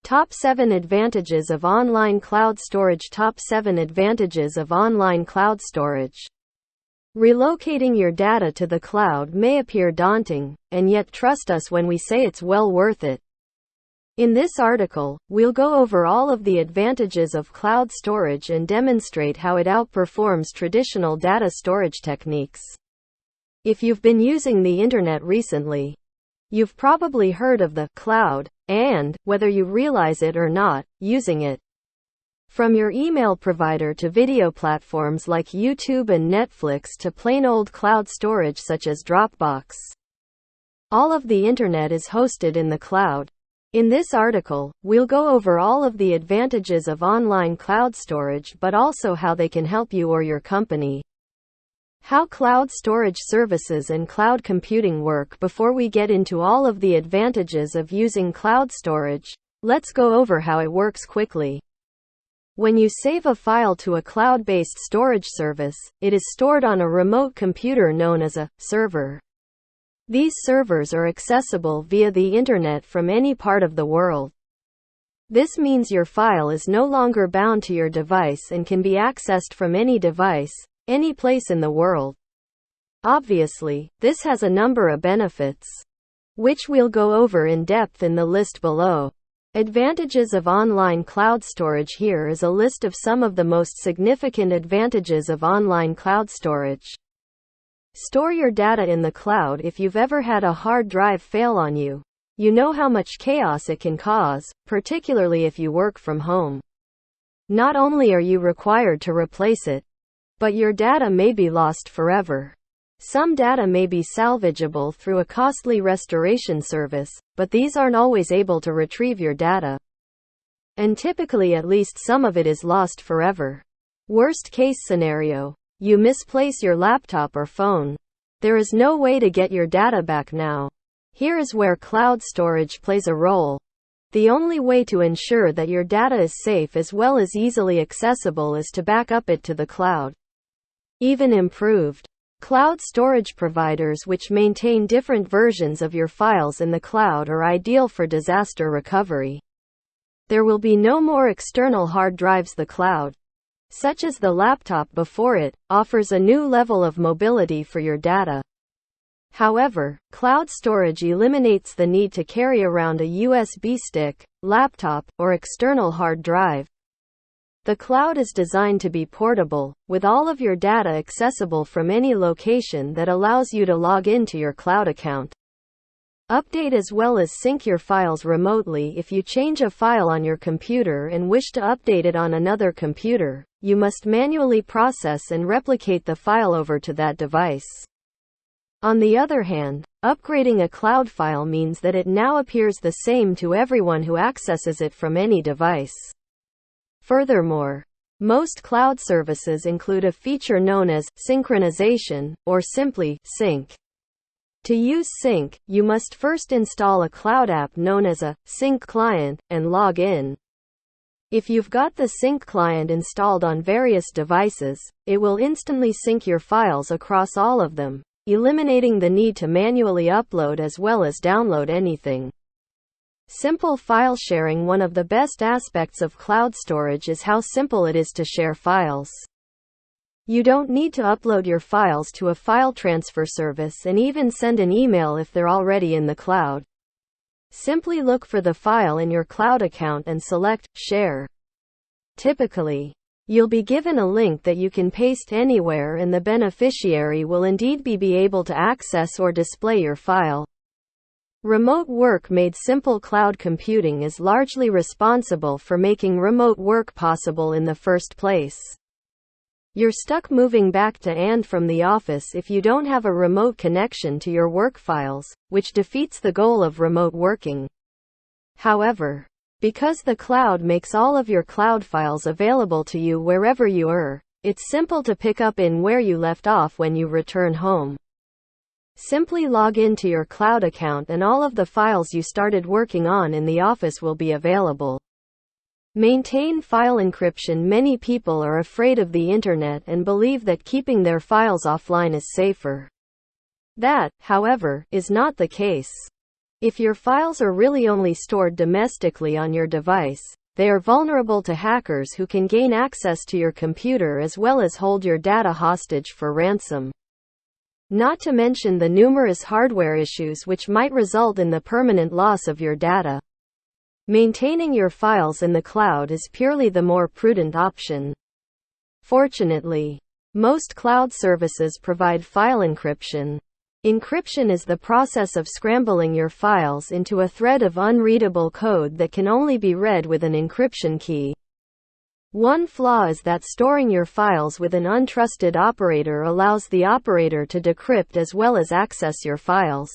Top 7 Advantages of Online Cloud Storage. Top 7 Advantages of Online Cloud Storage. Relocating your data to the cloud may appear daunting, and yet trust us when we say it's well worth it. In this article, we'll go over all of the advantages of cloud storage and demonstrate how it outperforms traditional data storage techniques. If you've been using the internet recently, you've probably heard of the cloud, and, whether you realize it or not, using it. From your email provider to video platforms like YouTube and Netflix to plain old cloud storage such as Dropbox. All of the internet is hosted in the cloud. In this article, we'll go over all of the advantages of online cloud storage but also how they can help you or your company. How cloud storage services and cloud computing work. Before we get into all of the advantages of using cloud storage, let's go over how it works quickly. When you save a file to a cloud-based storage service, it is stored on a remote computer known as a server. These servers are accessible via the internet from any part of the world. This means your file is no longer bound to your device and can be accessed from any device, any place in the world. Obviously, this has a number of benefits, which we'll go over in depth in the list below. Advantages of online cloud storage. Here is a list of some of the most significant advantages of online cloud storage. Store your data in the cloud. If you've ever had a hard drive fail on you, you know how much chaos it can cause, particularly if you work from home. Not only are you required to replace it, but your data may be lost forever. Some data may be salvageable through a costly restoration service, but these aren't always able to retrieve your data. And typically at least some of it is lost forever. Worst case scenario. You misplace your laptop or phone. There is no way to get your data back now. Here is where cloud storage plays a role. The only way to ensure that your data is safe as well as easily accessible is to back up it to the cloud. Even improved. Cloud storage providers which maintain different versions of your files in the cloud are ideal for disaster recovery. There will be no more external hard drives. The cloud, such as the laptop before it, offers a new level of mobility for your data. However, cloud storage eliminates the need to carry around a USB stick, laptop, or external hard drive. The cloud is designed to be portable, with all of your data accessible from any location that allows you to log into your cloud account. Update as well as sync your files remotely. If you change a file on your computer and wish to update it on another computer, you must manually process and replicate the file over to that device. On the other hand, upgrading a cloud file means that it now appears the same to everyone who accesses it from any device. Furthermore, most cloud services include a feature known as synchronization, or simply sync. To use sync, you must first install a cloud app known as a sync client and log in. If you've got the sync client installed on various devices, it will instantly sync your files across all of them, eliminating the need to manually upload as well as download anything. Simple file sharing. One of the best aspects of cloud storage is how simple it is to share files. You don't need to upload your files to a file transfer service and even send an email if they're already in the cloud. Simply look for the file in your cloud account and select Share. Typically, you'll be given a link that you can paste anywhere and the beneficiary will indeed be able to access or display your file. Remote work made simple. Cloud computing is largely responsible for making remote work possible in the first place. You're stuck moving back to and from the office if you don't have a remote connection to your work files, which defeats the goal of remote working. However, because the cloud makes all of your cloud files available to you wherever you are, it's simple to pick up in where you left off when you return home. Simply log into your cloud account and all of the files you started working on in the office will be available. Maintain file encryption. Many people are afraid of the internet and believe that keeping their files offline is safer. That, however, is not the case. If your files are really only stored domestically on your device, they are vulnerable to hackers who can gain access to your computer as well as hold your data hostage for ransom. Not to mention the numerous hardware issues which might result in the permanent loss of your data. Maintaining your files in the cloud is purely the more prudent option. Fortunately, most cloud services provide file encryption. Encryption is the process of scrambling your files into a thread of unreadable code that can only be read with an encryption key. One flaw is that storing your files with an untrusted operator allows the operator to decrypt as well as access your files.